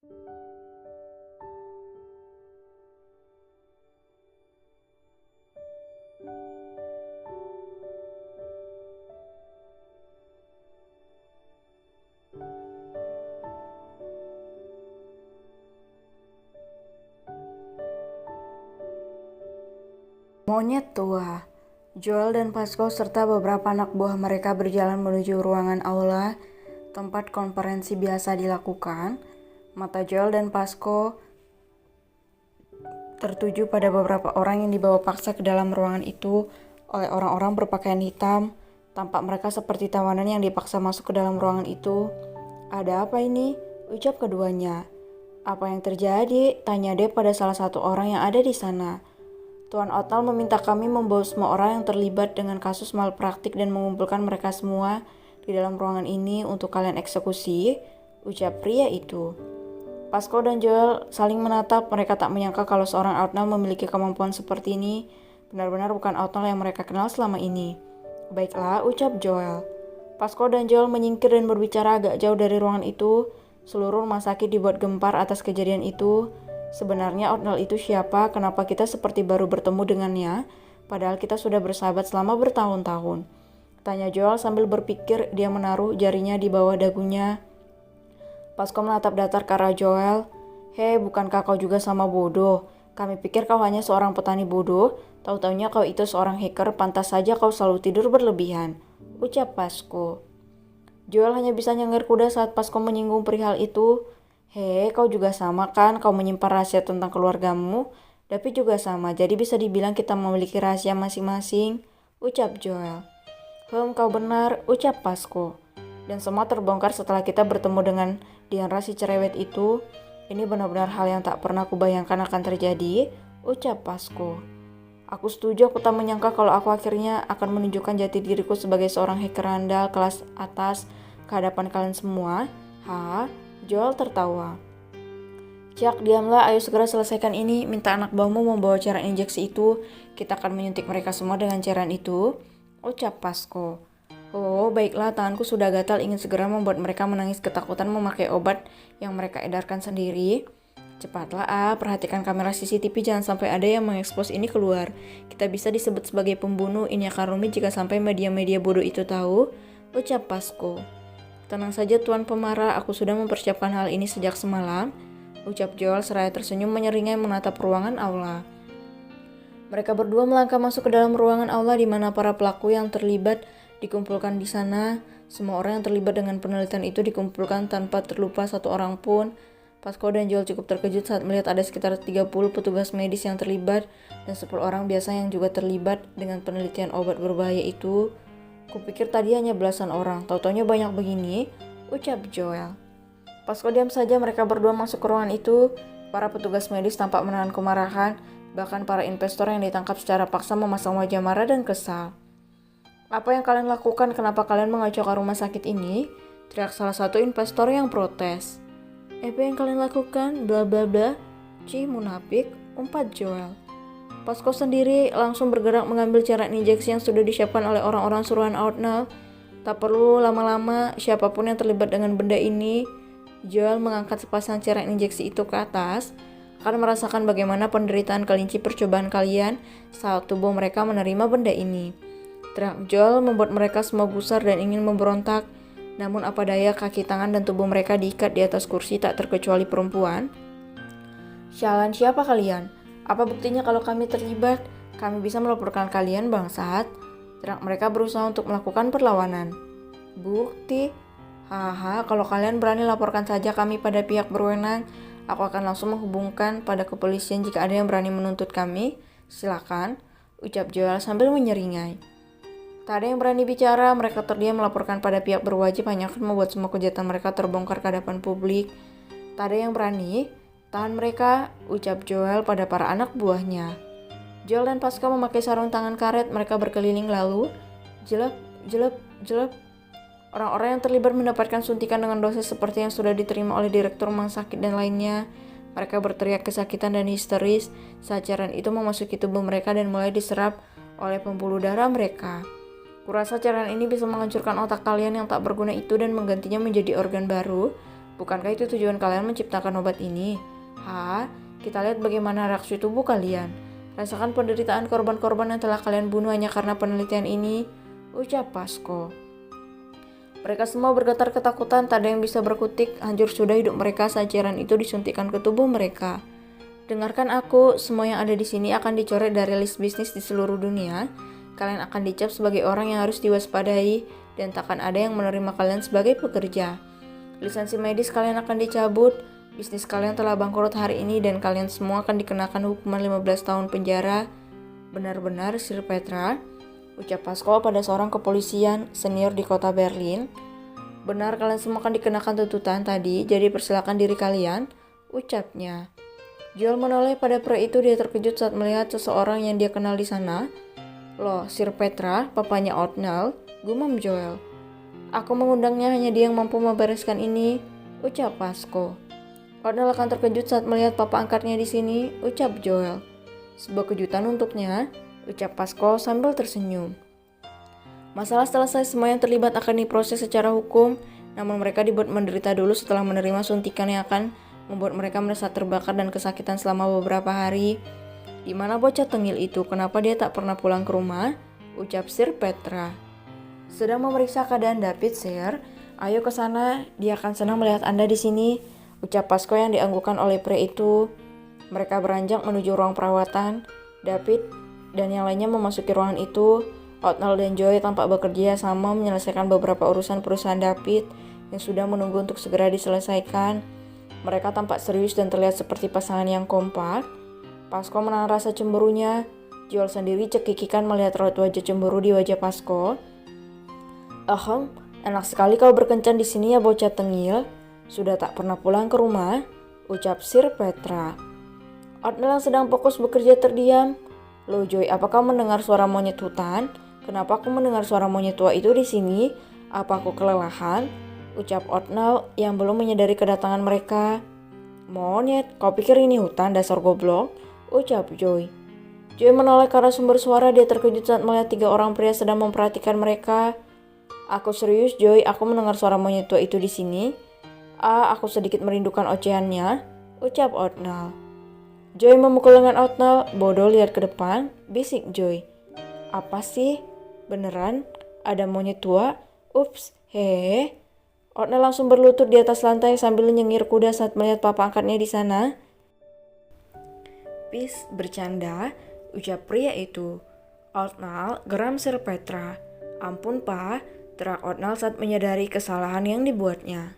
Monyet tua. Joel dan Pasco serta beberapa anak buah mereka berjalan menuju ruangan aula tempat konferensi biasa dilakukan. Mata Joel dan Pasco tertuju pada beberapa orang yang dibawa paksa ke dalam ruangan itu oleh orang-orang berpakaian hitam. Tampak mereka seperti tawanan yang dipaksa masuk ke dalam ruangan itu. "Ada apa ini?" ucap keduanya. "Apa yang terjadi?" tanya Deb pada salah satu orang yang ada di sana. "Tuan Otnal meminta kami membawa semua orang yang terlibat dengan kasus malpraktik dan mengumpulkan mereka semua di dalam ruangan ini untuk kalian eksekusi," ucap pria itu. Pasco dan Joel saling menatap. Mereka tak menyangka kalau seorang Otnal memiliki kemampuan seperti ini. Benar-benar bukan Otnal yang mereka kenal selama ini. "Baiklah," ucap Joel. Pasco dan Joel menyingkir dan berbicara agak jauh dari ruangan itu. Seluruh rumah sakit dibuat gempar atas kejadian itu. "Sebenarnya Otnal itu siapa? Kenapa kita seperti baru bertemu dengannya? Padahal kita sudah bersahabat selama bertahun-tahun," tanya Joel sambil berpikir. Dia menaruh jarinya di bawah dagunya. Pasco menatap datar ke arah Joel. "Hei, bukankah kau juga sama bodoh? Kami pikir kau hanya seorang petani bodoh. Tahu-taunya kau itu seorang hacker. Pantas saja kau selalu tidur berlebihan," ucap Pasco. Joel hanya bisa nyengir kuda saat Pasco menyinggung perihal itu. "Hei, kau juga sama kan? Kau menyimpan rahasia tentang keluargamu. Tapi juga sama, jadi bisa dibilang kita memiliki rahasia masing-masing," ucap Joel. Kau benar," ucap Pasco. "Dan semua terbongkar setelah kita bertemu dengan Diandra si cerewet itu. Ini benar-benar hal yang tak pernah kubayangkan akan terjadi," ucap Pasco. "Aku setuju. Aku tak menyangka kalau aku akhirnya akan menunjukkan jati diriku sebagai seorang hacker handal kelas atas ke hadapan kalian semua." "Hah?" Joel tertawa. "Jack, diamlah. Ayo segera selesaikan ini. Minta anak buahmu membawa cairan injeksi itu. Kita akan menyuntik mereka semua dengan cairan itu," ucap Pasco. "Oh, baiklah, tanganku sudah gatal, ingin segera membuat mereka menangis ketakutan memakai obat yang mereka edarkan sendiri." "Cepatlah, perhatikan kamera CCTV, jangan sampai ada yang mengekspos ini keluar. Kita bisa disebut sebagai pembunuh. Ini akan rumit jika sampai media-media bodoh itu tahu," ucap Pasco. "Tenang saja Tuan Pemarah, aku sudah mempersiapkan hal ini sejak semalam," ucap Joel seraya tersenyum menyeringai menatap ruangan aula. Mereka berdua melangkah masuk ke dalam ruangan aula di mana para pelaku yang terlibat dikumpulkan di sana. Semua orang yang terlibat dengan penelitian itu dikumpulkan tanpa terlupa satu orang pun. Pasco dan Joel cukup terkejut saat melihat ada sekitar 30 petugas medis yang terlibat dan 10 orang biasa yang juga terlibat dengan penelitian obat berbahaya itu. "Kupikir tadi hanya belasan orang, tahu-taunya banyak begini," ucap Joel. Pasco diam saja. Mereka berdua masuk ke ruangan itu. Para petugas medis tampak menahan kemarahan. Bahkan para investor yang ditangkap secara paksa memasang wajah marah dan kesal. "Apa yang kalian lakukan? Kenapa kalian mengacaukan rumah sakit ini?" teriak salah satu investor yang protes. "Apa yang kalian lakukan? Bla bla bla. Cih, munafik," umpat Joel. Pasco sendiri langsung bergerak mengambil cairan injeksi yang sudah disiapkan oleh orang-orang suruhan Otnal. Tak perlu lama-lama, siapapun yang terlibat dengan benda ini, Joel mengangkat sepasang cairan injeksi itu ke atas, akan merasakan bagaimana penderitaan kelinci percobaan kalian saat tubuh mereka menerima benda ini. Teriak Joel membuat mereka semua gusar dan ingin memberontak. Namun apa daya, kaki, tangan, dan tubuh mereka diikat di atas kursi tak terkecuali perempuan. "Sialan, siapa kalian? Apa buktinya kalau kami terlibat? Kami bisa melaporkan kalian, bangsat," teriak mereka berusaha untuk melakukan perlawanan. "Bukti? Haha, kalau kalian berani laporkan saja kami pada pihak berwenang. Aku akan langsung menghubungkan pada kepolisian jika ada yang berani menuntut kami. Silakan," ucap Joel sambil menyeringai. Tak ada yang berani bicara. Mereka terdiam melaporkan pada pihak berwajib hanya akan membuat semua kejahatan mereka terbongkar ke hadapan publik. "Tak ada yang berani. Tahan mereka," ucap Joel pada para anak buahnya. Joel dan Pasco memakai sarung tangan karet. Mereka berkeliling lalu jelek, jelek, jelek. Orang-orang yang terlibat mendapatkan suntikan dengan dosis seperti yang sudah diterima oleh direktur rumah sakit dan lainnya. Mereka berteriak kesakitan dan histeris saat cairan itu memasuki tubuh mereka dan mulai diserap oleh pembuluh darah mereka. "Kurasa cairan ini bisa menghancurkan otak kalian yang tak berguna itu dan menggantinya menjadi organ baru," Bukankah itu tujuan kalian menciptakan obat ini? Kita lihat bagaimana reaksi tubuh kalian. Rasakan penderitaan korban-korban yang telah kalian bunuh hanya karena penelitian ini, ucap Pasco. Mereka semua bergetar ketakutan, tak ada yang bisa berkutik, hancur sudah hidup mereka saat cairan itu disuntikkan ke tubuh mereka. Dengarkan aku, semua yang ada di sini akan dicoret dari list bisnis di seluruh dunia. Kalian akan dicap sebagai orang yang harus diwaspadai, dan takkan ada yang menerima kalian sebagai pekerja. Lisensi medis kalian akan dicabut, bisnis kalian telah bangkrut hari ini dan kalian semua akan dikenakan hukuman 15 tahun penjara. Benar-benar, Sir Petra, ucap Pasco pada seorang kepolisian senior di kota Berlin. Benar, kalian semua akan dikenakan tuntutan tadi, jadi persilakan diri kalian, ucapnya. Joel menoleh pada pria itu. Dia terkejut saat melihat seseorang yang dia kenal di sana. Loh, Sir Petra, papanya Otnell, gumam Joel. Aku mengundangnya, hanya dia yang mampu membereskan ini, ucap Pasco. Otnell akan terkejut saat melihat papa angkatnya di sini, ucap Joel. Sebuah kejutan untuknya, ucap Pasco sambil tersenyum. Masalah selesai, semua yang terlibat akan diproses secara hukum, namun mereka dibuat menderita dulu setelah menerima suntikan yang akan membuat mereka merasa terbakar dan kesakitan selama beberapa hari. Di mana bocah tengil itu? Kenapa dia tak pernah pulang ke rumah? Ucap Sir Petra. Sedang memeriksa keadaan David, Sir. Ayo ke sana, dia akan senang melihat Anda di sini, ucap Pasco yang dianggukkan oleh pria itu. Mereka beranjak menuju ruang perawatan. David dan yang lainnya memasuki ruangan itu. Otnell dan Joy tampak bekerja sama menyelesaikan beberapa urusan perusahaan David yang sudah menunggu untuk segera diselesaikan. Mereka tampak serius dan terlihat seperti pasangan yang kompak. Pasco menahan rasa cemburunya. Joel sendiri cekikikan melihat raut wajah cemburu di wajah Pasco. Enak sekali kau berkencan di sini ya bocah tengil. Sudah tak pernah pulang ke rumah, ucap Sir Petra. Otnell yang sedang fokus bekerja terdiam. Loh Joy, apakah mendengar suara monyet hutan? Kenapa aku mendengar suara monyet tua itu di sini? Apa aku kelelahan? Ucap Otnell yang belum menyadari kedatangan mereka. Monyet, kau pikir ini hutan, dasar goblok? Ucap Joy. Joy menoleh ke arah sumber suara. Dia terkejut saat melihat 3 orang pria sedang memperhatikan mereka. Aku serius Joy, aku mendengar suara monyet tua itu di sini. Aku sedikit merindukan ocehannya, ucap Otnell. Joy memukul lengan Otnell. Bodoh, lihat ke depan, bisik Joy. Apa sih? Beneran? Ada monyet tua? Ups, hehehe. Otnell langsung berlutut di atas lantai sambil nyengir kuda saat melihat papa angkatnya di sana. Peace, bercanda, ucap pria itu. Otnell geram Sir Petra. Ampun, Pak, teriak Otnell saat menyadari kesalahan yang dibuatnya.